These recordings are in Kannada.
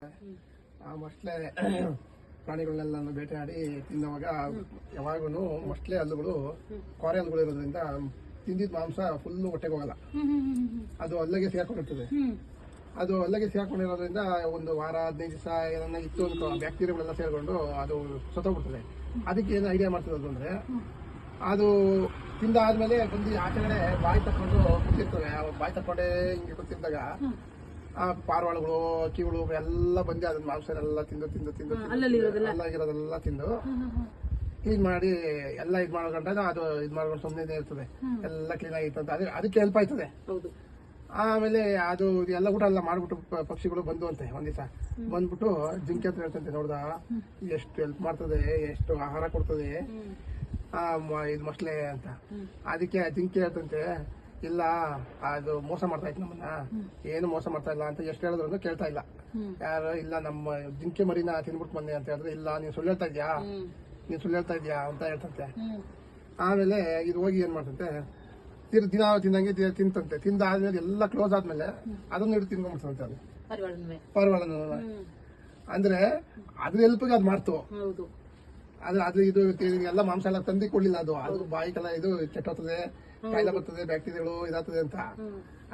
ಆ ಮೊಸಳೆ ಪ್ರಾಣಿಗಳನ್ನೆಲ್ಲ ಬೇಟೆಯಾಡಿ ತಿನ್ನುವಾಗ ಯಾವಾಗೂ ಮೊಸಳೆ ಹಲ್ಲುಗಳು ಕೊರೆ ಹಲ್ಲುಗಳು ಇರೋದ್ರಿಂದ ತಿಂದಿದ್ದ ಮಾಂಸ ಫುಲ್ಲು ಹೊಟ್ಟೆಗೆ ಹೋಗಲ್ಲ. ಅದು ಅಲ್ಲಿಗೆ ಸೇರ್ಕೊಂಡಿರ್ತದೆ. ಅದು ಅಲ್ಲಿಗೆ ಸೇರ್ಕೊಂಡಿರೋದ್ರಿಂದ ಒಂದು ವಾರ 15 ದಿವಸ ಏನನ್ನ ಇತ್ತು ಅಂತ ಬ್ಯಾಕ್ಟೀರಿಯಾಗಳೆಲ್ಲ ಸೇರ್ಕೊಂಡು ಅದು ಸತ್ತೋಗ್ಬಿಡ್ತದೆ. ಅದಕ್ಕೆ ಏನು ಐಡಿಯಾ ಮಾಡ್ತದೆ ಅಂದ್ರೆ ಅದು ತಿಂದಾದ್ಮೇಲೆ ಬಂದು ಆಚೆಗಡೆ ಬಾಯಿ ತಕ್ಕೊಂಡು ಕೂತಿರ್ತವೆ. ಬಾಯಿ ತಕ್ಕೊಂಡೇ ಹಿಂಗೆ ಕೂತಿದ್ದಾಗ ಆ ಪಾರಿವಾಳಗಳು ಅಕ್ಕಿಗಳು ಎಲ್ಲ ಬಂದು ಅದನ್ನ ಮಾಂಸ ಎಲ್ಲ ತಿಂದು ತಿಂದು ತಿಂದು ಅಲ್ಲಾಗಿರೋದೆಲ್ಲ ತಿಂದು ಕ್ಲೀನ್ ಮಾಡಿ ಎಲ್ಲ ಇದು ಮಾಡ್ಕೊಂಡಾಗ ಅದು ಇದು ಮಾಡ್ಕೊಂಡು ಸುಮ್ಮನೆ ಇರ್ತದೆ. ಎಲ್ಲ ಕ್ಲೀನ್ ಆಗಿತ್ತು ಅಂತ ಅದಕ್ಕೆ ಹೆಲ್ಪ್ ಆಯ್ತದೆ. ಆಮೇಲೆ ಅದು ಎಲ್ಲ ಊಟ ಎಲ್ಲ ಮಾಡ್ಬಿಟ್ಟು ಪಕ್ಷಿಗಳು ಬಂದು ಅಂತೆ ಒಂದ್ ದಿವಸ ಬಂದ್ಬಿಟ್ಟು ಜಿಂಕೆ ಹತ್ರ ಹೇಳ್ತಂತೆ, ನೋಡ್ದ ಎಷ್ಟು ಹೆಲ್ಪ್ ಮಾಡ್ತದೆ, ಎಷ್ಟು ಆಹಾರ ಕೊಡ್ತದೆ ಇದು ಮೊಸಳೆ ಅಂತ. ಅದಕ್ಕೆ ಜಿಂಕೆ ಹೇಳ್ತಂತೆ, ಇಲ್ಲ ಅದು ಮೋಸ ಮಾಡ್ತಾ ಇತ್ತು ನಮ್ಮನ್ನ, ಏನು ಮೋಸ ಮಾಡ್ತಾ ಇಲ್ಲ ಅಂತ ಎಷ್ಟು ಹೇಳಿದ್ರು ಕೇಳ್ತಾ ಇಲ್ಲ. ಯಾರು ಇಲ್ಲ ನಮ್ಮ ಜಿಂಕೆ ಮರಿನ ತಿನ್ಬಿಟ್ಟು ಬಂದೆ ಅಂತ ಹೇಳಿದ್ರೆ, ಇಲ್ಲ ನೀನ್ ಸುಳ್ಳು ಹೇಳ್ತಾ ಇದ್ಯಾ ಅಂತ ಹೇಳ್ತಂತೆ. ಆಮೇಲೆ ಇದು ಹೋಗಿ ಏನ್ ಮಾಡ್ತಂತೆ, ದಿನ ತಿನ್ನಂಗೆ ತಿಂತಂತೆ. ತಿಂದಾದ್ಮೇಲೆ ಎಲ್ಲ ಕ್ಲೋಸ್ ಆದ್ಮೇಲೆ ಅದನ್ನ ಹಿಡಿದು ತಿನ್ಕೊಂಡ್ಬಿಡ್ತಂತೆ ಅದು ಪಾರಿವಾಳನ. ಅಂದ್ರೆ ಅದ್ರ ಹೆಲ್ಪ್ಗೆ ಅದು ಮಾಡ್ತು. ಅದು ಇದು ಎಲ್ಲ ಮಾಂಸ ಎಲ್ಲ ತಂದಿ ಕೊಡ್ಲಿಲ್ಲ. ಅದು ಬಾಯಿಗೆಲ್ಲ ಇದು ಕೆಟ್ಟೋಗ್ತದೆ, ಕಾಯಿಲೆ ಬರ್ತದೆ, ಬ್ಯಾಕ್ಟೀರಿಯಾಗಳು ಇದಾಗ್ತದೆ ಅಂತ.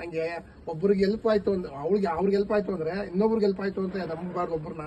ಹಂಗೆ ಒಬ್ಬರಿಗೆ ಹೆಲ್ಪ್ ಆಯ್ತು ಅಂದ್ರೆ ಅವ್ರಿಗೆ ಹೆಲ್ಪ್ ಆಯ್ತು ಅಂದ್ರೆ ಇನ್ನೊಬ್ರಿಗೆ ಹೆಲ್ಪ್ ಆಯ್ತು ಅಂತ ನಂಬಬಾರ್ದು ಒಬ್ಬರನ್ನ.